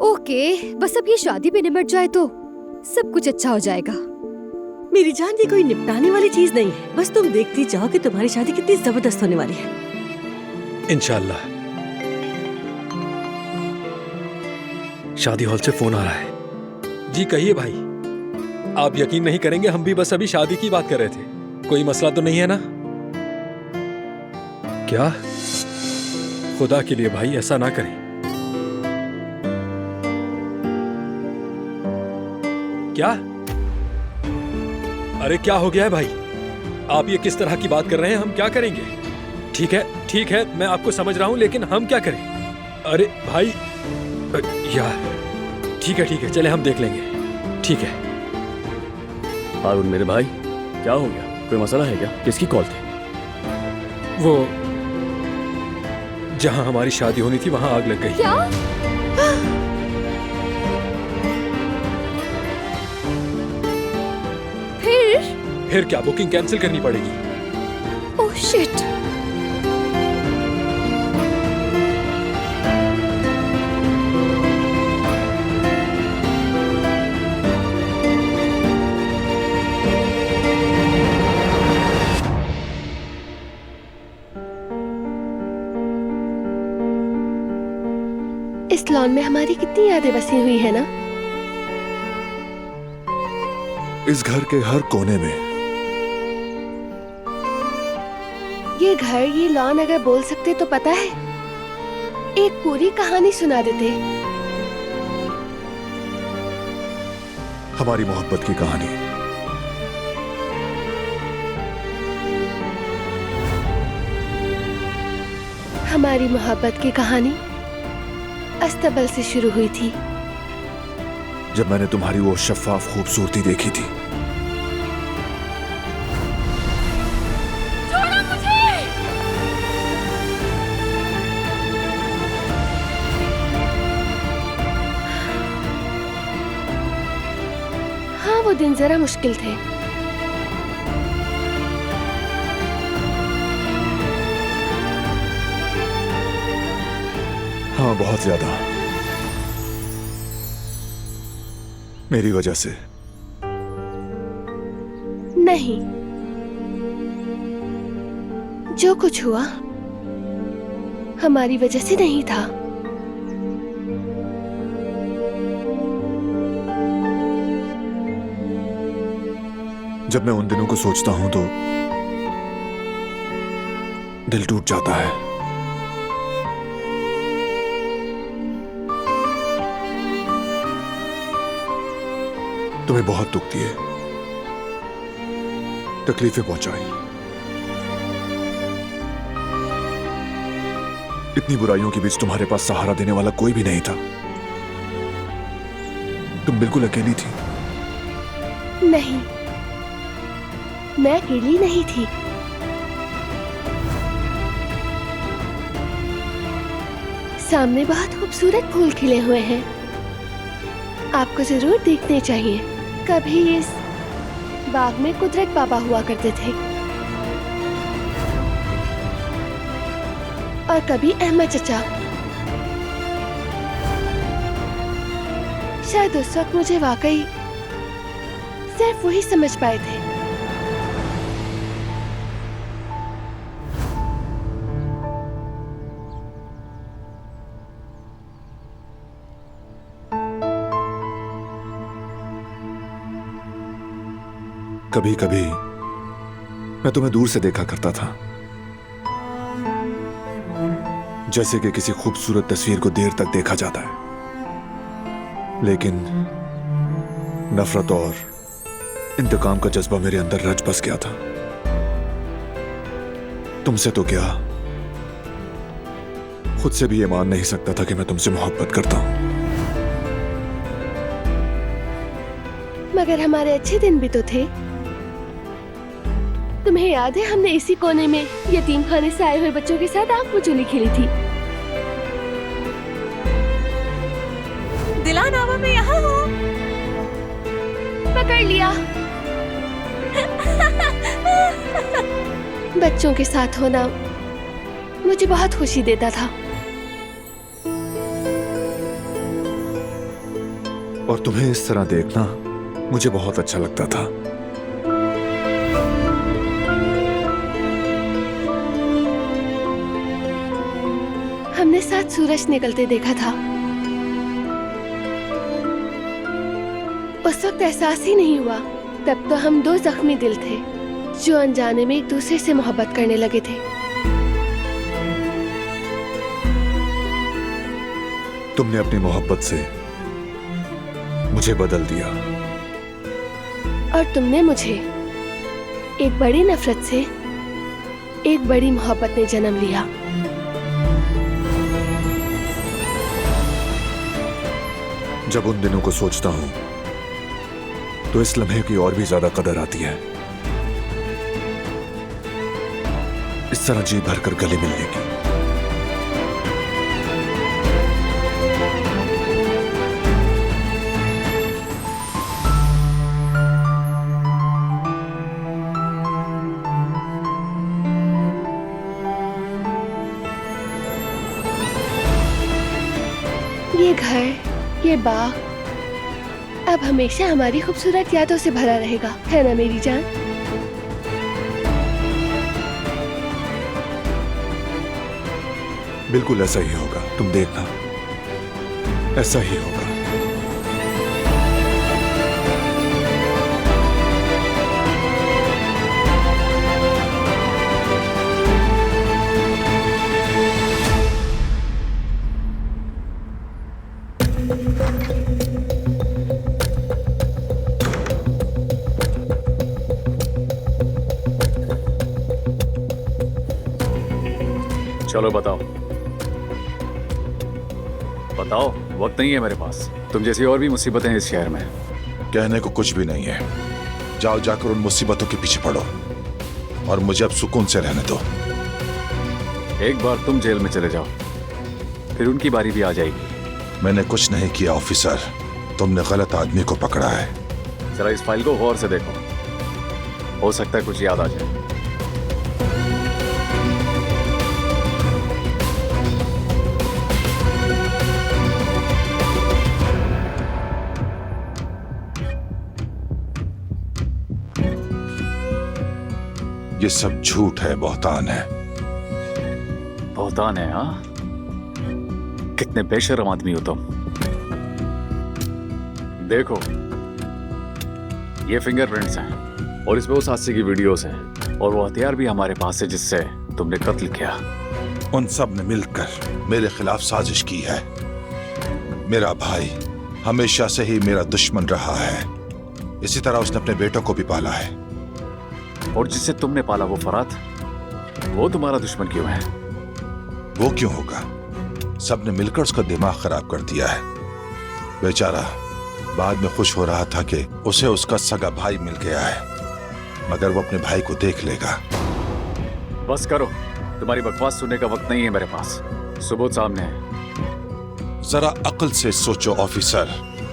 Okay, बस अब ये शादी भी निपट जाए तो सब कुछ अच्छा हो जाएगा। मेरी जान, ये कोई निपटाने वाली चीज नहीं है। बस तुम देखती जाओ कि तुम्हारी शादी कितनी जबरदस्त होने वाली है। इंशाल्लाह। शादी हॉल से फोन आ रहा है। जी कहिए भाई। आप यकीन नहीं करेंगे, हम भी बस अभी शादी की बात कर रहे थे। कोई मसला तो नहीं है ना? क्या? खुदा के लिए भाई ऐसा ना करें। क्या? अरे क्या हो गया है भाई? आप ये किस तरह की बात कर रहे हैं? हम क्या करेंगे? ठीक है, मैं आपको समझ रहा हूं, लेकिन हम क्या करें? अरे भाई यार, ठीक है, चले हम देख लेंगे। ठीक है। हारून मेरे भाई, क्या हो गया? कोई मसला है क्या? किसकी कॉल थी? वो जहां हमारी शादी होनी थी वहां आग लग गई। क्या? फिर क्या? बुकिंग कैंसिल करनी पड़ेगी। Oh shit. इस लॉन में हमारी कितनी यादें बसी हुई है ना। इस घर के हर कोने में। ये घर, ये लॉन अगर बोल सकते तो पता है, एक पूरी कहानी सुना देते। हमारी मोहब्बत की कहानी। हमारी मोहब्बत की कहानी अस्तबल से शुरू हुई थी। जब मैंने तुम्हारी वो शफाफ खूबसूरती देखी थी। छोड़ो मुझे! हाँ, वो दिन जरा मुश्किल थे। हाँ, बहुत ज्यादा। मेरी वजह से। नहीं, जो कुछ हुआ हमारी वजह से नहीं था। जब मैं उन दिनों को सोचता हूं तो दिल टूट जाता है। तुम्हें बहुत दुख दिए, तकलीफें पहुंचाई, इतनी बुराइयों के बीच तुम्हारे पास सहारा देने वाला कोई भी नहीं था। तुम बिल्कुल अकेली थी। नहीं, मैं अकेली नहीं थी। सामने बहुत खूबसूरत फूल खिले हुए हैं, आपको जरूर देखने चाहिए। कभी इस बाग में कुदरत बाबा हुआ करते थे और कभी अहमद चचा। शायद उस वक्त मुझे वाकई सिर्फ वही समझ पाए थे। कभी कभी मैं तुम्हें दूर से देखा करता था, जैसे कि किसी खूबसूरत तस्वीर को देर तक देखा जाता है। लेकिन नफरत और इंतकाम का जज्बा मेरे अंदर रच बस गया था। तुमसे तो क्या, खुद से भी ये मान नहीं सकता था कि मैं तुमसे मोहब्बत करता हूं। मगर हमारे अच्छे दिन भी तो थे। तुम्हें याद है, हमने इसी कोने में यतीम खाने से आए हुए बच्चों के साथ आंख मिचौली खेली थी। दिलान आवा, मैं यहाँ हूँ। पकड़ लिया। बच्चों के साथ होना मुझे बहुत खुशी देता था। और तुम्हें इस तरह देखना मुझे बहुत अच्छा लगता था। हमने साथ सूरज निकलते देखा था। उस वक्त एहसास ही नहीं हुआ, तब तो हम दो जख्मी दिल थे जो अनजाने में एक दूसरे से मोहब्बत करने लगे थे। तुमने अपनी मोहब्बत से मुझे बदल दिया और तुमने मुझे एक बड़ी नफरत से एक बड़ी मोहब्बत ने जन्म लिया। जब उन दिनों को सोचता हूं तो इस लम्हे की और भी ज्यादा कदर आती है। इस तरह जी भरकर गले मिलने की। ये घर, ये बाग अब हमेशा हमारी खूबसूरत यादों से भरा रहेगा, है ना मेरी जान? बिल्कुल ऐसा ही होगा, तुम देखना, ऐसा ही होगा। चलो बताओ बताओ, वक्त नहीं है मेरे पास। तुम जैसी और भी मुसीबतें हैं इस शहर में। कहने को कुछ भी नहीं है। जाओ जाकर उन मुसीबतों के पीछे पड़ो और मुझे अब सुकून से रहने दो। एक बार तुम जेल में चले जाओ, फिर उनकी बारी भी आ जाएगी। मैंने कुछ नहीं किया ऑफिसर, तुमने गलत आदमी को पकड़ा है। जरा इस फाइल को गौर से देखो, हो सकता है कुछ याद आ जाए। ये सब झूठ है, बहतान है। बहुतान है? हाँ, कितने बेशर्म आदमी हो तुम। देखो, ये फिंगरप्रिंट्स हैं और इसमें उस हादसे की वीडियोस हैं और वो हथियार भी हमारे पास है जिससे तुमने कत्ल किया। उन सब ने मिलकर मेरे खिलाफ साजिश की है। मेरा भाई हमेशा से ही मेरा दुश्मन रहा है। इसी तरह उसने अपने बेटों को भी पाला है। और जिससे तुमने पाला वो फरात, वो तुम्हारा दुश्मन क्यों है? वो क्यों होगा? सबने मिलकर उसका दिमाग खराब कर दिया है। बेचारा बाद में खुश हो रहा था कि उसे उसका सगा भाई मिल गया है, मगर वो अपने भाई को देख लेगा। बस करो, तुम्हारी बकवास सुनने का वक्त नहीं है मेरे पास। सबूत सामने है। जरा अक्ल से सोचो ऑफिसर,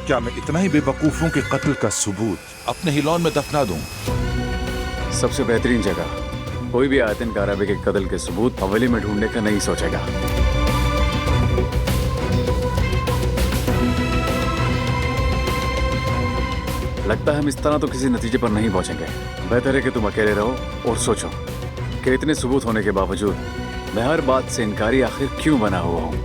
क्या मैं इतना ही बेवकूफ हूं कि कत्ल का सबूत अपने ही लॉन में दफना दूं? सबसे बेहतरीन जगह कोई भी आयतन कारबे के कत्ल के सबूत हवेली में ढूंढने का नहीं सोचेगा। लगता है हम इस तरह तो किसी नतीजे पर नहीं पहुंचेंगे। बेहतर है कि तुम अकेले रहो और सोचो कि इतने सबूत होने के बावजूद मैं हर बात से इनकारी आखिर क्यों बना हुआ हूं।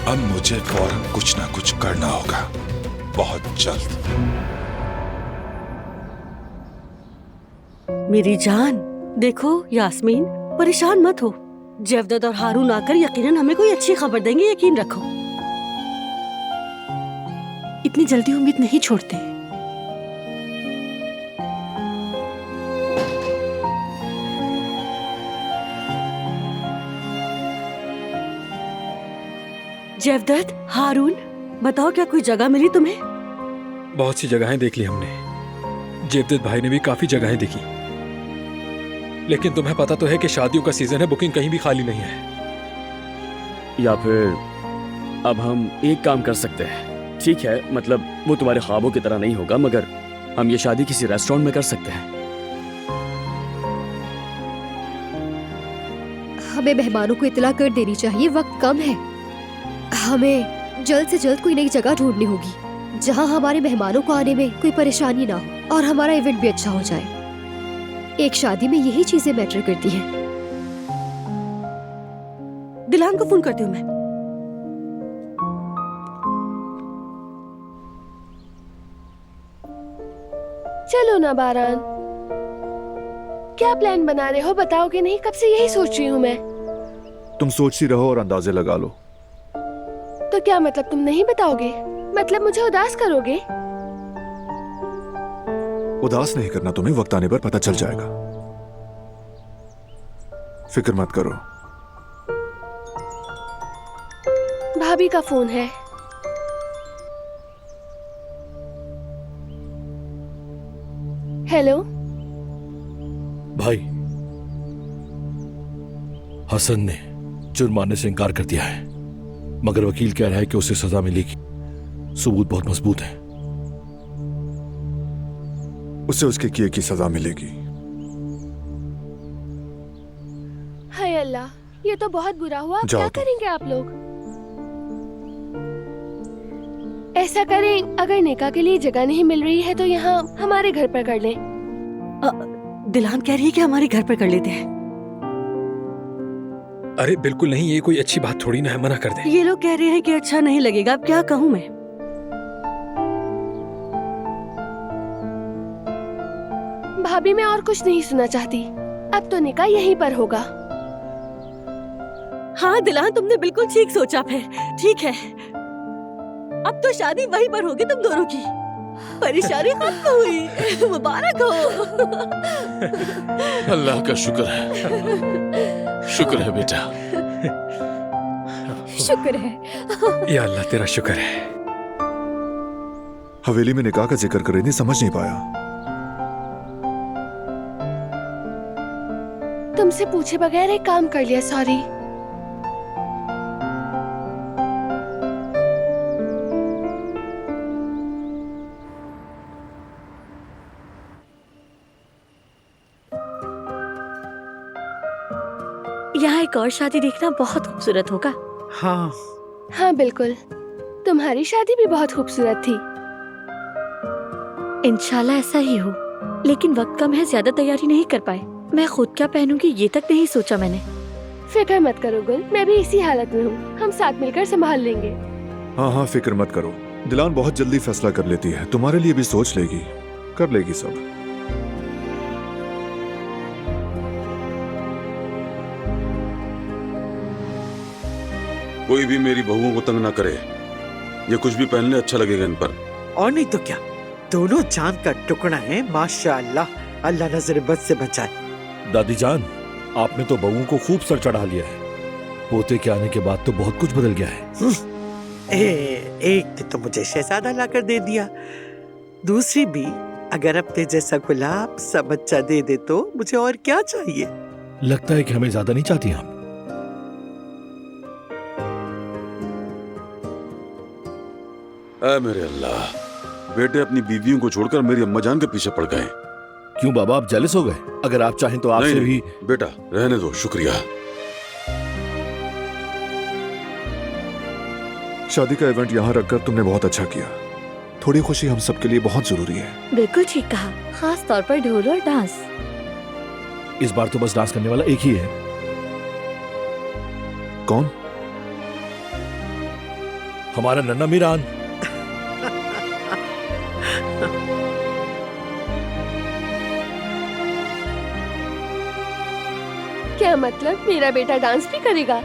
अब मुझे फौरन कुछ ना कुछ करना होगा, बहुत जल्द। मेरी जान, देखो यास्मीन, परेशान मत हो। जेवदत और हारून आकर यकीनन हमें कोई अच्छी खबर देंगे, यकीन रखो। इतनी जल्दी उम्मीद नहीं छोड़ते। जेवदत, हारून, बताओ क्या कोई जगह मिली तुम्हें? बहुत सी जगहें देख ली हमने। जेवदत भाई ने भी काफी जगहें देखी, लेकिन तुम्हें पता तो है कि शादियों का सीजन है, बुकिंग कहीं भी खाली नहीं है। या फिर अब हम एक काम कर सकते हैं, ठीक है, मतलब वो तुम्हारे ख्वाबों की तरह नहीं होगा, मगर हम ये शादी किसी रेस्टोरेंट में कर सकते हैं। हमें मेहमानों को इतला कर देनी चाहिए, वक्त कम है। हमें जल्द से जल्द कोई नई जगह ढूंढनी होगी जहां हमारे मेहमानों को आने में कोई परेशानी ना हो और हमारा इवेंट भी अच्छा हो जाए। एक शादी में यही चीजें मैटर करती हैं। दिलान को फोन करती हूँ मैं। चलो ना बारान, क्या प्लान बना रहे हो? बताओगे नहीं? कब से यही सोच रही हूँ मैं। तुम सोचती रहो और अंदाजे लगा लो। तो क्या मतलब तुम नहीं बताओगे? मतलब मुझे उदास करोगे? उदास नहीं करना तुम्हें, वक्त आने पर पता चल जाएगा। फिक्र मत करो। भाभी का फोन है। हेलो। भाई, हसन ने जुर्म मानने से इनकार कर दिया है, मगर वकील कह रहा है कि उसे सजा मिलेगी। सबूत बहुत मजबूत है। उसे उसके किए की सजा मिलेगी। हाय अल्लाह, ये तो बहुत बुरा हुआ। जाओ क्या तुम। करेंगे आप लोग? ऐसा करें, अगर निकाह के लिए जगह नहीं मिल रही है तो यहाँ हमारे घर पर कर लें। दिलान कह रही है कि हमारे घर पर कर लेते हैं। अरे बिल्कुल नहीं, ये कोई अच्छी बात थोड़ी ना है, मना कर दे। ये लोग कह रहे हैं कि अच्छा नहीं लगेगा। अब क्या कहूँ मैं? भाभी, मैं और कुछ नहीं सुनना चाहती। अब तो निकाह यहीं पर होगा। हाँ दिलान, तुमने बिल्कुल ठीक सोचा। फिर ठीक है, अब तो शादी वहीं पर होगी तुम दोनों की। परेशानी खत्म हुई। मुबारक हो। अल्लाह का शुक्र है, शुक्र है बेटा। शुक्र है। या अल्लाह तेरा शुक्र है। हवेली में निकाह का जिक्र कर रही थी, समझ नहीं पाया। तुमसे पूछे बगैर एक काम कर लिया, सॉरी। यहाँ एक और शादी देखना बहुत खूबसूरत होगा। हाँ, हाँ बिल्कुल, तुम्हारी शादी भी बहुत खूबसूरत थी। इंशाल्लाह ऐसा ही हो, लेकिन वक्त कम है, ज्यादा तैयारी नहीं कर पाए। मैं खुद क्या पहनूंगी ये तक नहीं सोचा मैंने। फिक्र मत करो गुल, मैं भी इसी हालत में हूँ। हम साथ मिलकर संभाल लेंगे। हाँ हाँ, फिक्र मत करो। दिलान बहुत जल्दी फैसला कर लेती है, तुम्हारे लिए भी सोच लेगी, कर लेगी सब। कोई भी मेरी बहुओं को तंग ना करे। ये कुछ भी पहनने अच्छा लगेगा इन पर। और नहीं तो क्या, दोनों चांद का टुकड़ा है माशाअल्लाह। अल्लाह नजर बद से बचाए। दादी जान, आपने तो बहू को खूब सर चढ़ा लिया है। पोते के आने के बाद तो बहुत कुछ बदल गया है। एक ने तो मुझे शहजादा लाकर दे दिया, दूसरी भी अगर अपने जैसा गुलाब सा बच्चा दे दे तो मुझे और क्या चाहिए। लगता है कि हमें ज्यादा नहीं चाहती हम। ऐ मेरे अल्लाह, बेटे अपनी बीवियों को छोड़कर मेरी अम्मा जान के पीछे पड़ गए। क्यों बाबा, आप जेलस हो गए? अगर आप चाहें तो आपसे भी। बेटा रहने दो, शुक्रिया। शादी का इवेंट यहाँ रखकर तुमने बहुत अच्छा किया। थोड़ी खुशी हम सबके लिए बहुत जरूरी है। बिल्कुल ठीक कहा, खास तौर पर ढोल और डांस। इस बार तो बस डांस करने वाला एक ही है। कौन? हमारा नन्ना मीरान। क्या मतलब, मेरा बेटा डांस भी करेगा?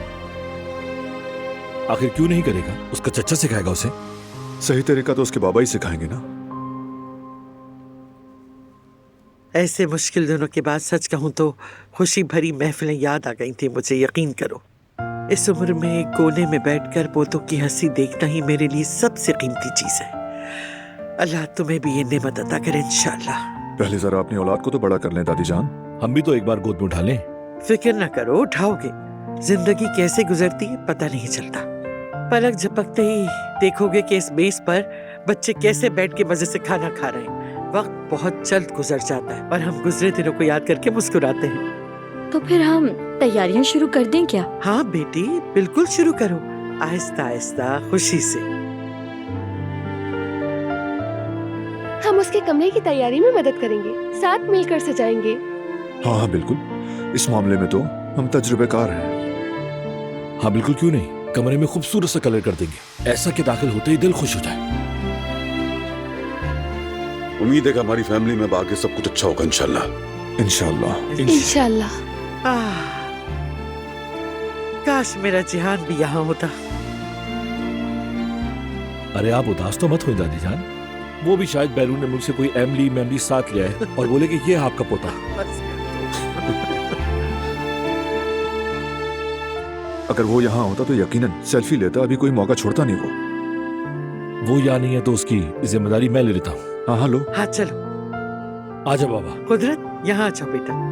आखिर क्यों नहीं करेगा? उसका चच्चा सिखाएगा उसे। सही तरीका तो उसके बाबा ही सिखाएंगे ना। ऐसे मुश्किल दिनों के बाद सच कहूं तो खुशी भरी महफिलें याद आ गई थी मुझे, यकीन करो। इस उम्र में एक कोने में बैठकर पोतों की हंसी देखना ही मेरे लिए सबसे कीमती चीज है। अल्लाह तुम्हें भी ये नेमत अता करे इंशाअल्लाह। पहले जरा अपनी औलाद को तो बड़ा कर लें दादी जान। हम भी तो एक बार गोद में उठा लें। फिक्र न करो, उठाओगे। जिंदगी कैसे गुजरती है पता नहीं चलता। पलक झपकते ही देखोगे कि इस मेज पर बच्चे कैसे बैठ के मजे से खाना खा रहे हैं। वक्त बहुत जल्द गुजर जाता है और हम गुजरे दिनों को याद करके मुस्कुराते हैं। तो फिर हम तैयारियां शुरू कर दें क्या? हाँ बेटी, बिल्कुल शुरू करो, आहिस्ता आहिस्ता, खुशी से। हम उसके कमरे की तैयारी में मदद करेंगे, साथ मिलकर सजाएंगे। हाँ हाँ बिल्कुल, इस मामले में तो हम तजुर्बेकार हैं। हाँ बिल्कुल, क्यों नहीं, कमरे में खूबसूरत सा कलर कर देंगे, ऐसा कि दाखिल होते ही दिल खुश हो जाए। उम्मीद है कि हमारी फैमिली में आगे सब कुछ अच्छा होगा इंशाल्लाह। इंशाल्लाह। इंशाल्लाह। काश मेरा जिहान भी यहाँ होता। अरे आप उदास तो मत हो दादी जान, वो भी शायद बैरून ने मुझसे कोई एमली साथ लिया है और बोले कि ये है आपका पोता। अगर वो यहाँ होता तो यकीनन सेल्फी लेता, अभी कोई मौका छोड़ता नहीं वो। वो यहाँ नहीं है तो उसकी जिम्मेदारी मैं ले लेता हूँ। हाँ हाँ लो। हाँ चलो। आजा बाबा। कुदरत यहाँ अच्छा बेटा।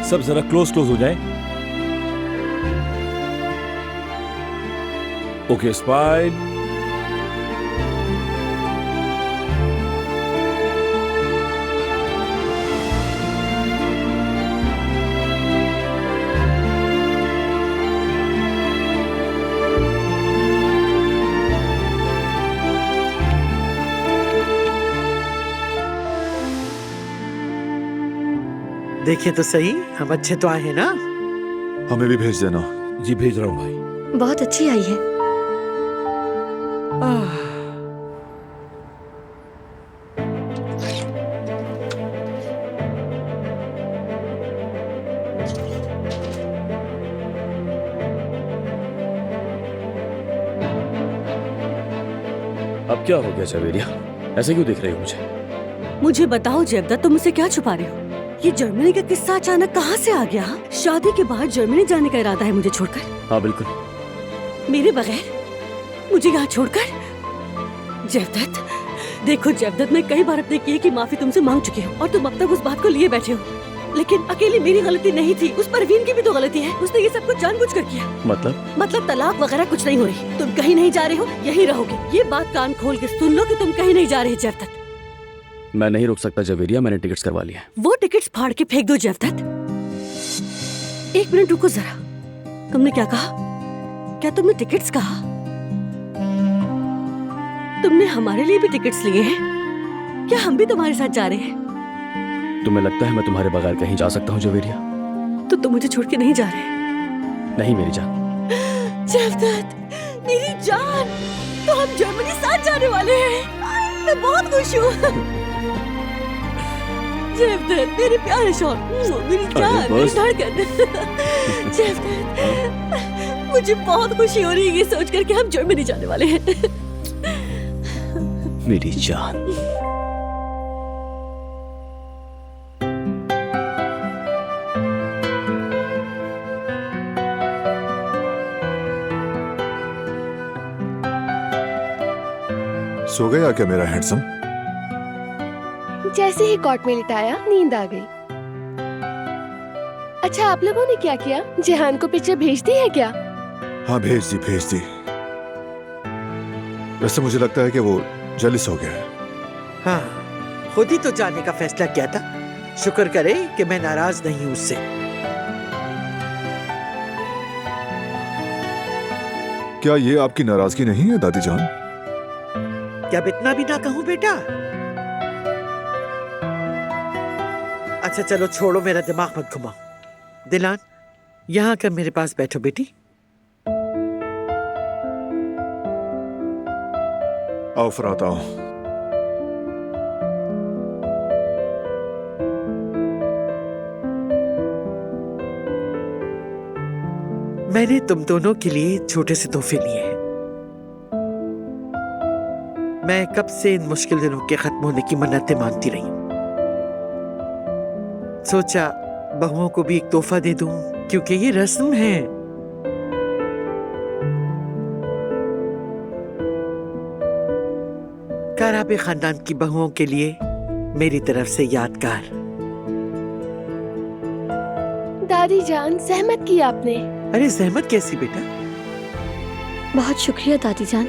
सब जरा क्लोज हो जाए। Okay, smile. देखिए तो सही, हम अच्छे तो आए हैं ना? हमें भी भेज देना। जी भेज रहा हूँ भाई। बहुत अच्छी आई है। अब क्या हो गया जवेरिया, ऐसे क्यों देख रही हो मुझे? मुझे बताओ जेवदा, तुम मुझसे क्या छुपा रहे हो? ये जर्मनी का किस्सा अचानक कहाँ से आ गया? शादी के बाद जर्मनी जाने का इरादा है मुझे छोड़कर? हाँ बिल्कुल। मेरे बगैर? मुझे यहाँ छोड़कर? जेवदत, देखो जेवदत, मैं कई बार अपने किए की माफी तुमसे मांग चुकी हूँ और तुम अब तक उस बात को लिए बैठे हो। लेकिन अकेली मेरी गलती नहीं थी, उस परवीन की भी तो गलती है। उसने ये सब कुछ जानबूझकर किया। मतलब तलाक वगैरह कुछ नहीं हो रही। तुम कहीं नहीं जा रहे हो, यही रहोगे। ये बात कान खोल के सुन लो कि तुम कहीं नहीं जा रहे जेवदत। मैं नहीं रुक सकता जवेरिया, मैंने टिकट्स करवा लिए। वो टिकट्स फाड़ के फेंक दो जेवदत। एक मिनट रुको जरा, तुमने क्या कहा? क्या तुमने टिकट्स कहा? तुमने हमारे लिए भी टिकट्स लिए हैं? क्या हम भी तुम्हारे साथ जा रहे हैं? तुम्हें लगता है मैं तुम्हारे बगैर कहीं जा सकता हूँ जवेरिया? तो तुम मुझे छोड़ के नहीं जा रहे? नहीं मेरी जान। जेवदत, मेरी जान, तो हम जर्मनी साथ जाने वाले हैं। मैं बहुत खुश हूँ। जेवदत, मेरे प्यारे शौर, मेरी जान, मेरी धड़कन। जेवदत, मुझे बहुत खुशी हो रही है ये सोचकर कि हम जर्मनी जाने वाले हैं। मेरी जान। सो गया क्या मेरा हैंडसम? जैसे ही कॉट में लिटाया नींद आ गई। अच्छा, आप लोगों ने क्या किया? जिहान को पिक्चर भेज दी है क्या? हाँ भेज दी। वैसे मुझे लगता है कि वो जेलिस हो गया है। हाँ, खुद ही तो जाने का फैसला किया था। शुक्र करे कि मैं नाराज नहीं हूँ उससे। क्या ये आपकी नाराजगी नहीं है दादी जान? क्या अब इतना भी ना कहूँ बेटा? अच्छा चलो छोड़ो, मेरा दिमाग मत घुमाओ। दिलान, यहाँ कर मेरे पास बैठो बेटी। आओ फरात आओ। मैंने तुम दोनों के लिए छोटे से तोहफे लिए हैं। मैं कब से इन मुश्किल दिनों के खत्म होने की मन्नतें मानती रही हूं। सोचा बहुओं को भी एक तोहफा दे दूं, क्योंकि ये रस्म है। काराबे खानदान की बहुओं के लिए मेरी तरफ से यादगार। दादी जान, सहमत की आपने। अरे जहमत कैसी बेटा? बहुत शुक्रिया दादी जान।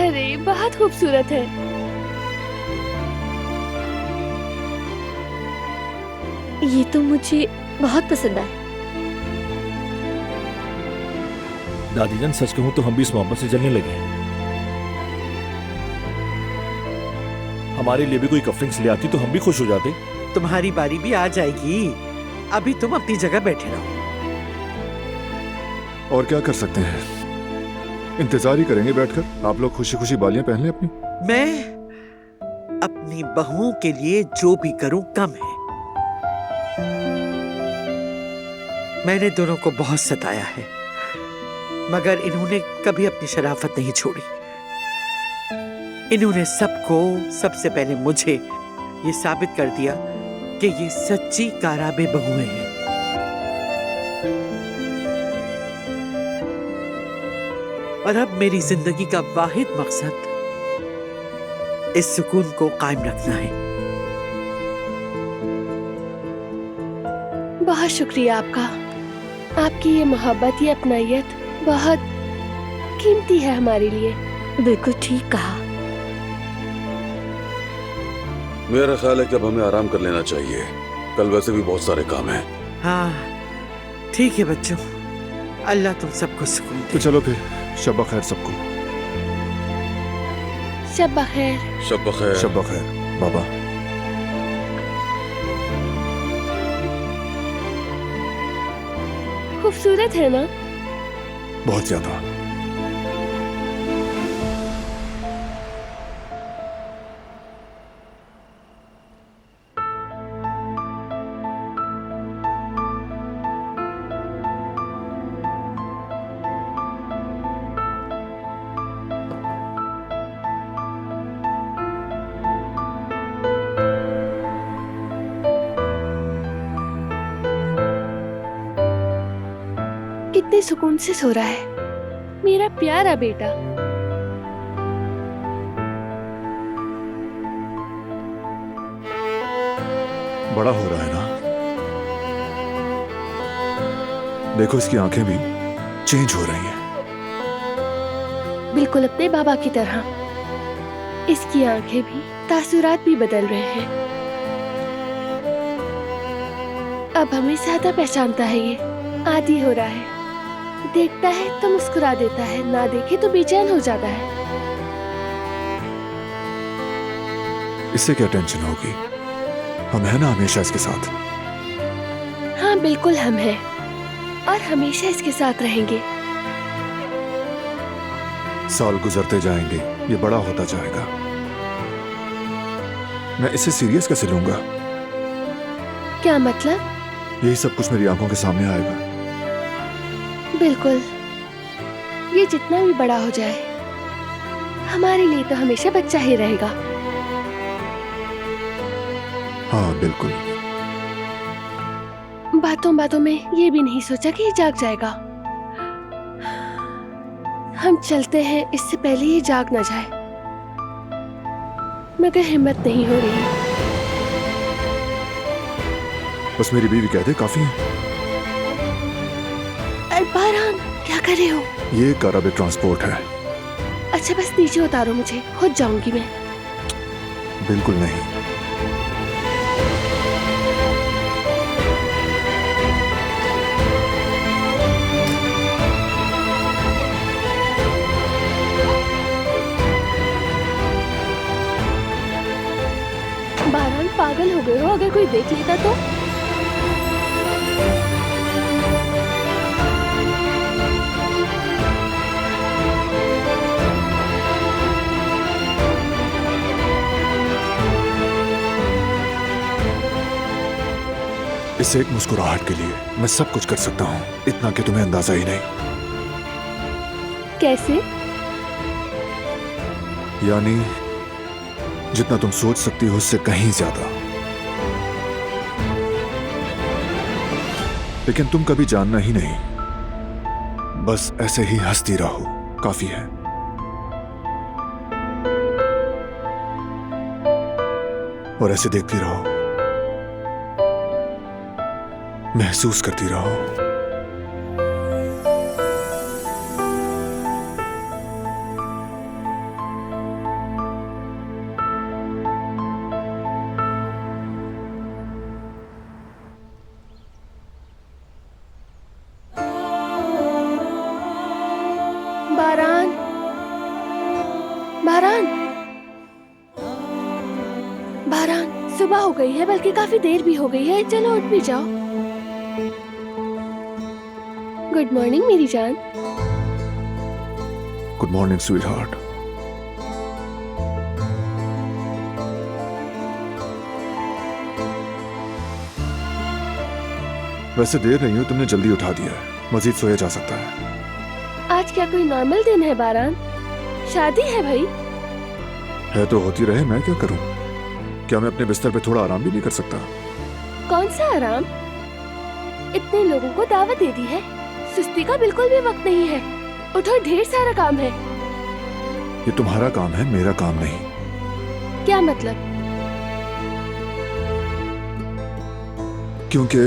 अरे बहुत खूबसूरत है। ये तो मुझे बहुत पसंद आया। दादी जान, सच कहूं तो हम भी इस मोहब्बत से जलने लगे हैं। हमारे लिए भी कोई कफलिंग्स ले आती तो हम भी खुश हो जाते। तुम्हारी बारी भी आ जाएगी, अभी तुम अपनी जगह बैठे रहो। और क्या कर सकते हैं, इंतजार ही करेंगे बैठकर। आप लोग खुशी खुशी बालियां पहन लें अपनी। मैं अपनी बहुओं के लिए जो भी करूं कम है। मैंने दोनों को बहुत सताया है, मगर इन्होंने कभी अपनी शराफत नहीं छोड़ी। इन्होंने सबको, सबसे पहले मुझे, ये साबित कर दिया कि ये सच्ची काराबे बहुएं हैं। और अब मेरी जिंदगी का वाहिद मकसद इस सुकून को कायम रखना है। बहुत शुक्रिया आपका। आपकी ये मोहब्बत, ये अपनाइयत बहुत कीमती है हमारे लिए। बिल्कुल ठीक कहा। मेरा ख्याल है कि अब हमें आराम कर लेना चाहिए, कल वैसे भी बहुत सारे काम हैं। हाँ ठीक है बच्चों, अल्लाह तुम सबको सुकून दे। तो चलो फिर, शब खैर सबको। शब बखैर। शब बखैर। शब खैर बाबा। खूबसूरत है ना? बहुत ज्यादा। कितने सुकून से सो रहा है मेरा प्यारा बेटा। बड़ा हो रहा है ना, देखो इसकी आंखें भी चेंज हो रही हैं। बिल्कुल अपने बाबा की तरह। इसकी आंखें भी, तासुरात भी बदल रहे हैं। अब हमें ज्यादा पहचानता है, ये आदी हो रहा है। देखता है तो मुस्कुरा देता है, ना देखे तो बेचैन हो जाता है। इससे क्या टेंशन होगी, हम है ना हमेशा इसके साथ। हाँ बिल्कुल हम हैं और हमेशा इसके साथ रहेंगे। साल गुजरते जाएंगे, ये बड़ा होता जाएगा। मैं इसे सीरियस कैसे लूंगा? क्या मतलब? यही सब कुछ मेरी आंखों के सामने आएगा। बिल्कुल, ये जितना भी बड़ा हो जाए हमारे लिए तो हमेशा बच्चा ही रहेगा। हाँ बिल्कुल। बातों बातों में ये भी नहीं सोचा कि ये जाग जाएगा। हम चलते हैं इससे पहले ये जाग ना जाए, मगर हिम्मत नहीं हो रही। बस मेरी बीवी कहते काफी है। बारहान, क्या कर रहे हो? ये काराबे ट्रांसपोर्ट है। अच्छा बस नीचे उतारो मुझे, खुद जाऊंगी मैं। बिल्कुल नहीं। बारहान पागल हो गए हो? अगर कोई देख लेता तो? इस एक मुस्कुराहट के लिए मैं सब कुछ कर सकता हूँ, इतना कि तुम्हें अंदाजा ही नहीं। कैसे? यानी जितना तुम सोच सकती हो उससे कहीं ज्यादा। लेकिन तुम कभी जानना ही नहीं, बस ऐसे ही हंसती रहो, काफी है। और ऐसे देखती रहो, महसूस करती रहो। बारान, बारान, बारान, सुबह हो गई है, बल्कि काफी देर भी हो गई है। चलो उठ भी जाओ। गुड मॉर्निंग मेरी जान। Good morning sweet heart. वैसे देर नहीं हो, तुमने जल्दी उठा दिया है, मजीद सोया जा सकता है। आज क्या कोई नॉर्मल दिन है बारान? शादी है भाई। है तो होती रहे, मैं क्या करूं? क्या मैं अपने बिस्तर पे थोड़ा आराम भी नहीं कर सकता? कौन सा आराम? इतने लोगों को दावत दे दी है, सुस्ती का बिल्कुल भी वक्त नहीं है। उठो, ढेर सारा काम है। ये तुम्हारा काम है, मेरा काम नहीं। क्या मतलब? क्योंकि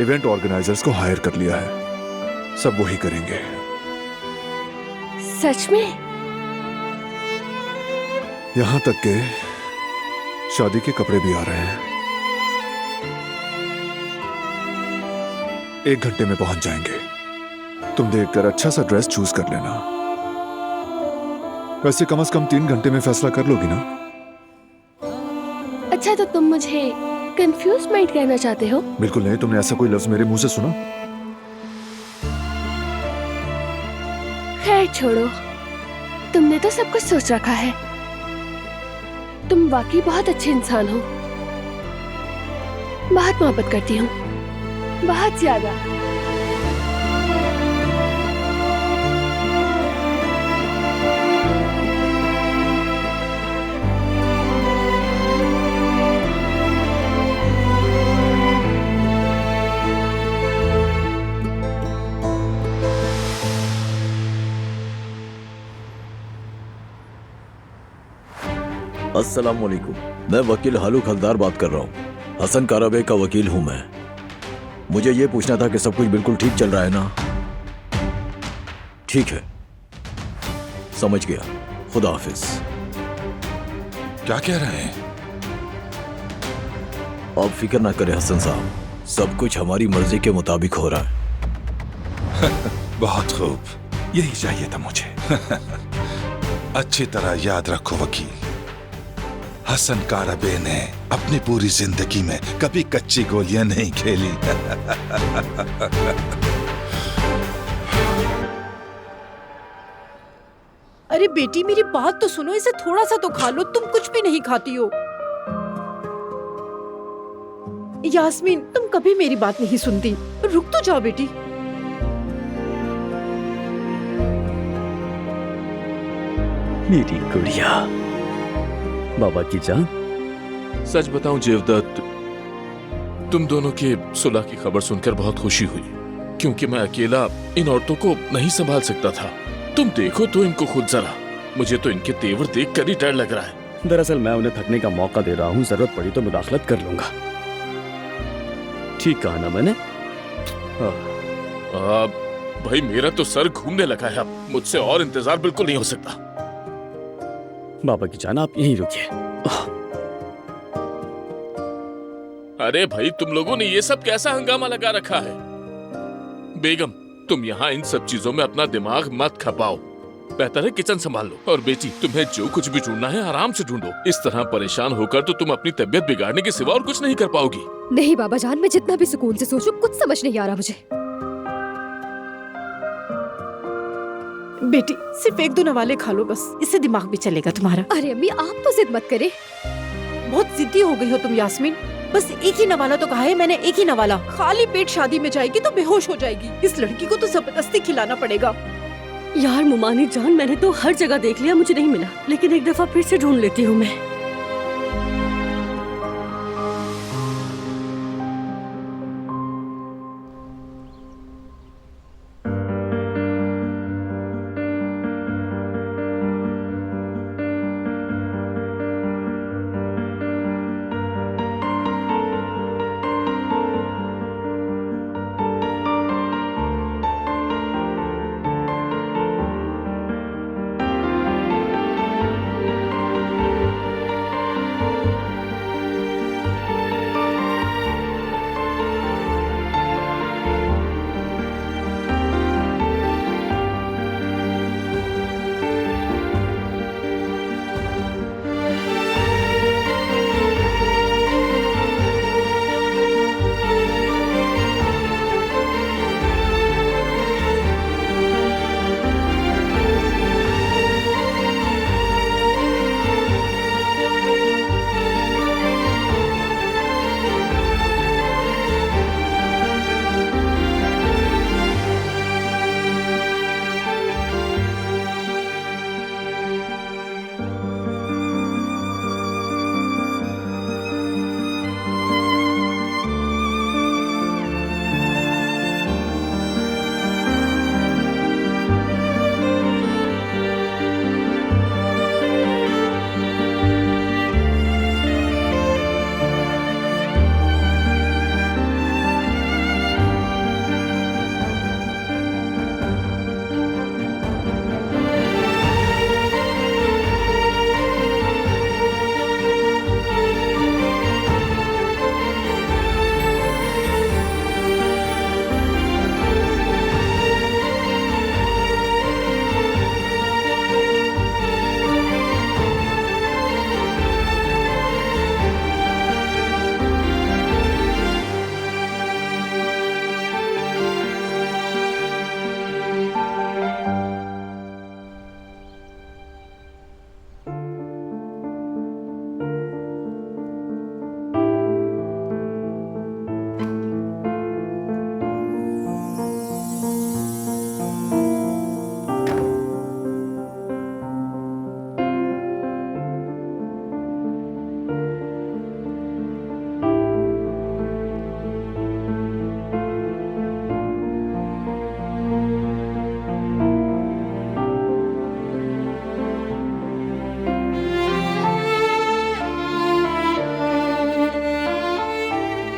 इवेंट ऑर्गेनाइजर्स को हायर कर लिया है, सब वही करेंगे। सच में? यहां तक के शादी के कपड़े भी आ रहे हैं। 1 घंटे में पहुंच जाएंगे। तुम देखकर अच्छा सा ड्रेस चूज कर लेना। वैसे कम से कम 3 घंटे में फैसला कर लोगी ना? अच्छा, तो तुम मुझे कंफ्यूज माइंड कहना चाहते हो? बिल्कुल नहीं। तुमने ऐसा कोई लफ्ज मेरे मुंह से सुना? खैर छोड़ो, तुमने तो सब कुछ सोच रखा है। तुम वाकई बहुत अच्छे इंसान हो। बहुत मोहब्बत करती हूँ, बहुत ज्यादा। अस्सलाम वालेकुम। मैं वकील हालू हलदार बात कर रहा हूँ। हसन काराबे का वकील हूँ मैं। मुझे ये पूछना था कि सब कुछ बिल्कुल ठीक चल रहा है ना? ठीक है, समझ गया। खुदा हाफिज। क्या कह रहे हैं? आप फिक्र ना करें हसन साहब, सब कुछ हमारी मर्जी के मुताबिक हो रहा है। बहुत खूब, यही चाहिए था मुझे। अच्छी तरह याद रखो वकील, हसन काराबे ने अपनी पूरी जिंदगी में कभी कच्ची गोलियां नहीं खेली। अरे बेटी, मेरी बात तो सुनो, इसे थोड़ा सा तो खा लो। तुम कुछ भी नहीं खाती हो। यास्मीन, तुम कभी मेरी बात नहीं सुनती। रुक तो जाओ बेटी। मेरी गुड़िया, बाबा की जान। सच बताऊं जेवदत्त, तुम दोनों के सुलह की खबर सुनकर बहुत खुशी हुई, क्योंकि मैं अकेला इन औरतों को नहीं संभाल सकता था। तुम देखो तो इनको खुद जरा, मुझे तो इनके तेवर देखकर ही डर लग रहा है। दरअसल मैं उन्हें थकने का मौका दे रहा हूँ, जरूरत पड़ी तो मुदाखलत कर लूंगा। ठीक कहा ना मैंने? भाई मेरा तो सर घूमने लगा है अब, मुझसे और इंतजार बिल्कुल नहीं हो सकता। बाबा की जान, आप यहीं रुकिए। अरे भाई, तुम लोगों ने ये सब कैसा हंगामा लगा रखा है? बेगम, तुम यहाँ इन सब चीजों में अपना दिमाग मत खपाओ। बेहतर है किचन संभाल लो। और बेटी, तुम्हें जो कुछ भी ढूंढना है आराम से ढूंढो। इस तरह परेशान होकर तो तुम अपनी तबीयत बिगाड़ने के सिवा और कुछ नहीं कर पाओगी। नहीं बाबा जान, मैं जितना भी सुकून से सोचूं, कुछ समझ नहीं आ रहा मुझे। बेटी, सिर्फ 1-2 नवाले खा लो बस, इससे दिमाग भी चलेगा तुम्हारा। अरे अम्मी, आप तो जिद मत करें। बहुत जिद्दी हो गई हो तुम यास्मीन। बस एक ही नवाला तो कहा है मैंने, एक ही नवाला। खाली पेट शादी में जाएगी तो बेहोश हो जाएगी। इस लड़की को तो जबरदस्ती खिलाना पड़ेगा। यार मुमानी जान, मैंने तो हर जगह देख लिया, मुझे नहीं मिला। लेकिन एक दफा फिर से ढूंढ लेती हूँ मैं।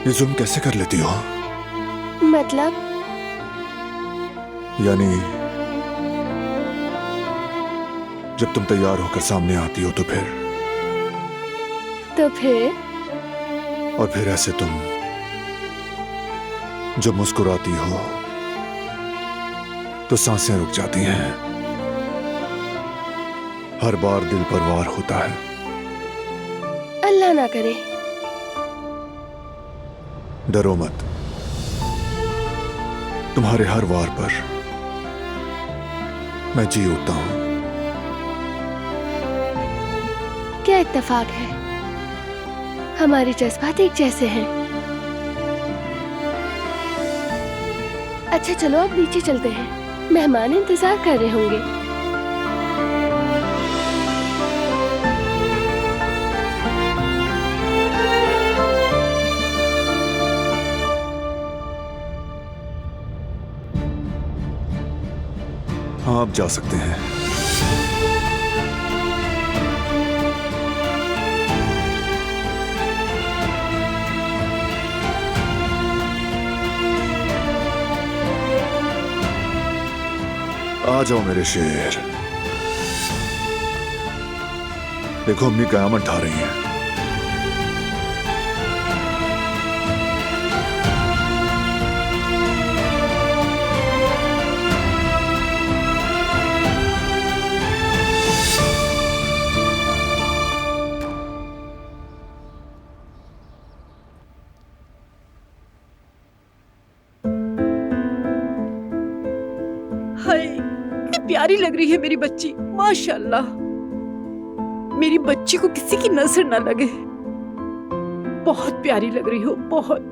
ये जुल्म कैसे कर लेती हो? मतलब यानी जब तुम तैयार होकर सामने आती हो तो फिर ऐसे तुम जब मुस्कुराती हो तो सांसें रुक जाती हैं। हर बार दिल पर वार होता है। अल्लाह ना करे। डरो मत, तुम्हारे हर वार पर मैं जी उठता हूं। क्या इत्तेफाक है, हमारे जज्बात एक जैसे हैं। अच्छा चलो अब नीचे चलते हैं, मेहमान इंतजार कर रहे होंगे। हाँ, आप जा सकते हैं। आ जाओ मेरे शेर। देखो अम्मी कयामत ढा रही हैं। हाय, कितनी प्यारी लग रही है मेरी बच्ची, माशाल्लाह। मेरी बच्ची को किसी की नजर ना लगे। बहुत प्यारी लग रही हो, बहुत।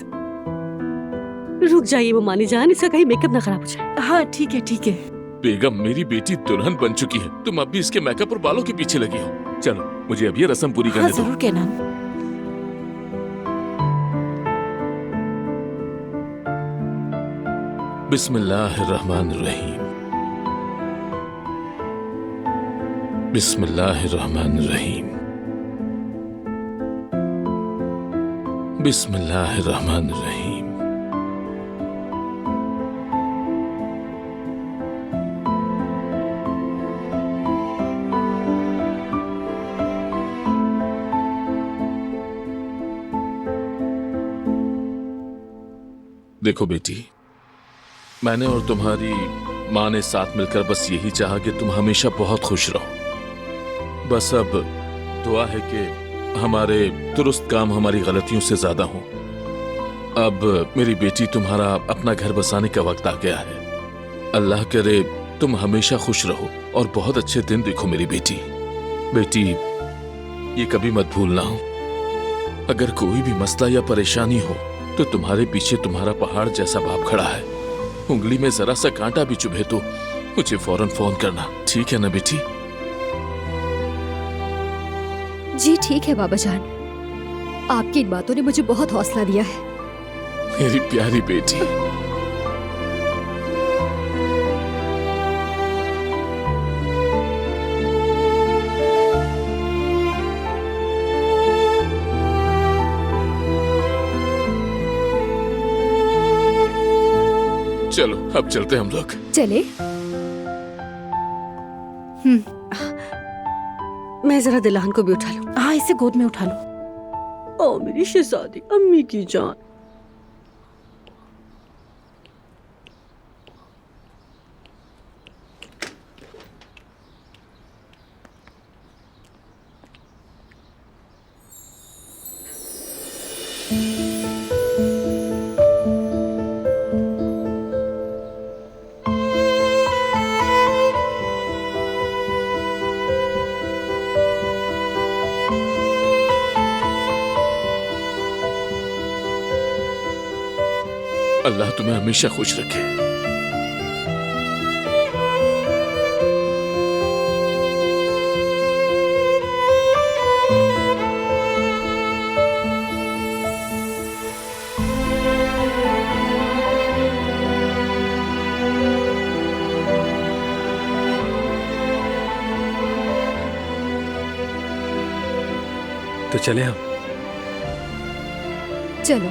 रुक जाइए मानी जान, इसका कहीं मेकअप ना खराब हो जाए। हाँ ठीक है ठीक है। बेगम, मेरी बेटी दुल्हन बन चुकी है, तुम अब भी इसके मेकअप और बालों के पीछे लगी हो। चलो मुझे अब ये रस्म पूरी करने दो। जरूर कहना। बिस्मिल्लाहिर्रहमानिर्रहीम, बिस्मिल्लाहिर्रहमानिर्रहीम, बिस्मिल्लाहिर्रहमानिर्रहीम। देखो बेटी, मैंने और तुम्हारी माँ ने साथ मिलकर बस यही चाहा कि तुम हमेशा बहुत खुश रहो। बस अब दुआ है कि हमारे दुरुस्त काम हमारी गलतियों से ज्यादा हों। अब मेरी बेटी, तुम्हारा अपना घर बसाने का वक्त आ गया है। अल्लाह करे तुम हमेशा खुश रहो और बहुत अच्छे दिन देखो मेरी बेटी। बेटी, ये कभी मत भूलना हो, अगर कोई भी मसला या परेशानी हो तो तुम्हारे पीछे तुम्हारा पहाड़ जैसा बाप खड़ा है। उंगली में जरा सा कांटा भी चुभे तो मुझे फौरन फोन करना, ठीक है ना बेटी? जी ठीक है बाबा जान, आपकी इन बातों ने मुझे बहुत हौसला दिया है। मेरी प्यारी बेटी। चलो अब चलते हैं हम लोग। चले। मैं जरा दिलान को भी उठा लूं। हाँ, इसे गोद में उठा लो। ओ मेरी शहजादी, अम्मी की जान। अल्लाह तुम्हें हमेशा खुश रखे। तो चले हम। चलो।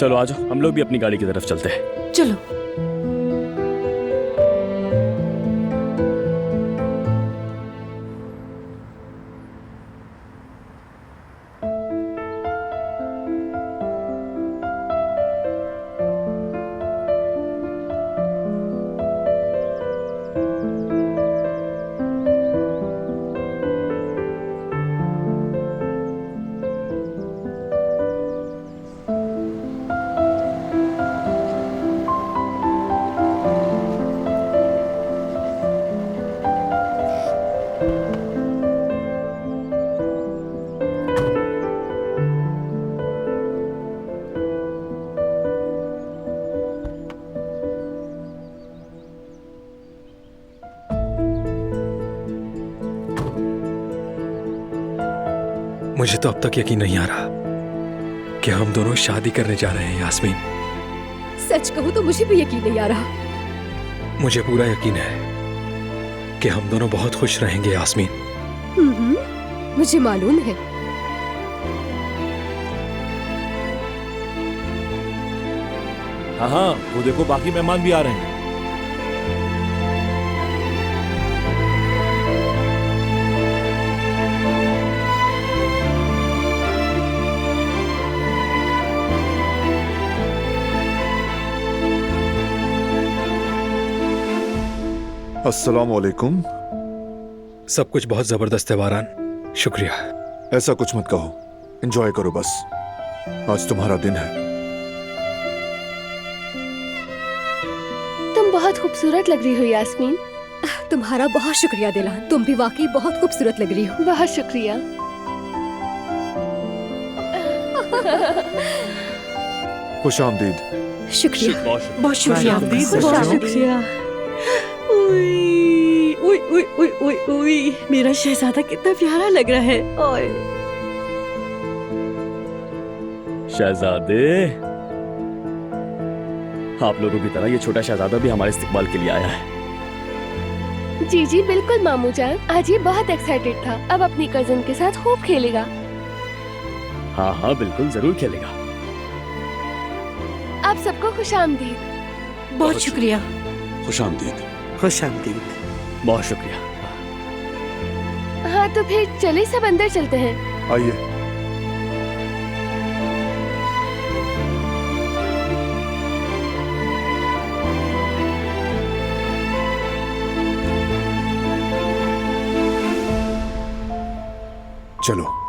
चलो आ जाओ, हम लोग भी अपनी गाड़ी की तरफ चलते हैं। चलो। मुझे तो अब तक यकीन नहीं आ रहा कि हम दोनों शादी करने जा रहे हैं यास्मीन। सच कहूँ तो मुझे भी यकीन नहीं आ रहा। मुझे पूरा यकीन है कि हम दोनों बहुत खुश रहेंगे यास्मीन। मुझे मालूम है। हाँ हाँ, वो देखो बाकी मेहमान भी आ रहे हैं। अस्सलाम वालेकुम। सब कुछ बहुत जबरदस्त है वारान, शुक्रिया। ऐसा कुछ मत कहो, एंजॉय करो बस। आज तुम्हारा दिन है। तुम बहुत खूबसूरत लग रही हो यास्मीन। तुम्हारा बहुत शुक्रिया दिलान, तुम भी वाकई बहुत खूबसूरत लग रही हो। बहुत शुक्रिया। खुश आमदीद। शुक्रिया। बहुत शुक्रिया। बहुत शुक्रिया। उई, उई, उई, उई, उई, उई, मेरा शहजादा कितना प्यारा लग रहा है। ओए। शहजादे, आप लोगों की तरह ये छोटा शहजादा भी हमारे इस्तकबाल के लिए आया है। जी जी बिल्कुल मामू जान, आज ये बहुत एक्साइटेड था। अब अपनी कजन के साथ खूब खेलेगा। हाँ हाँ बिल्कुल, जरूर खेलेगा। आप सबको खुश आमदीद। बहुत शुक्रिया। खुश आमदीद। खुश आमदीद। बहुत शुक्रिया। हाँ तो फिर चले सब अंदर चलते हैं। आइए। चलो।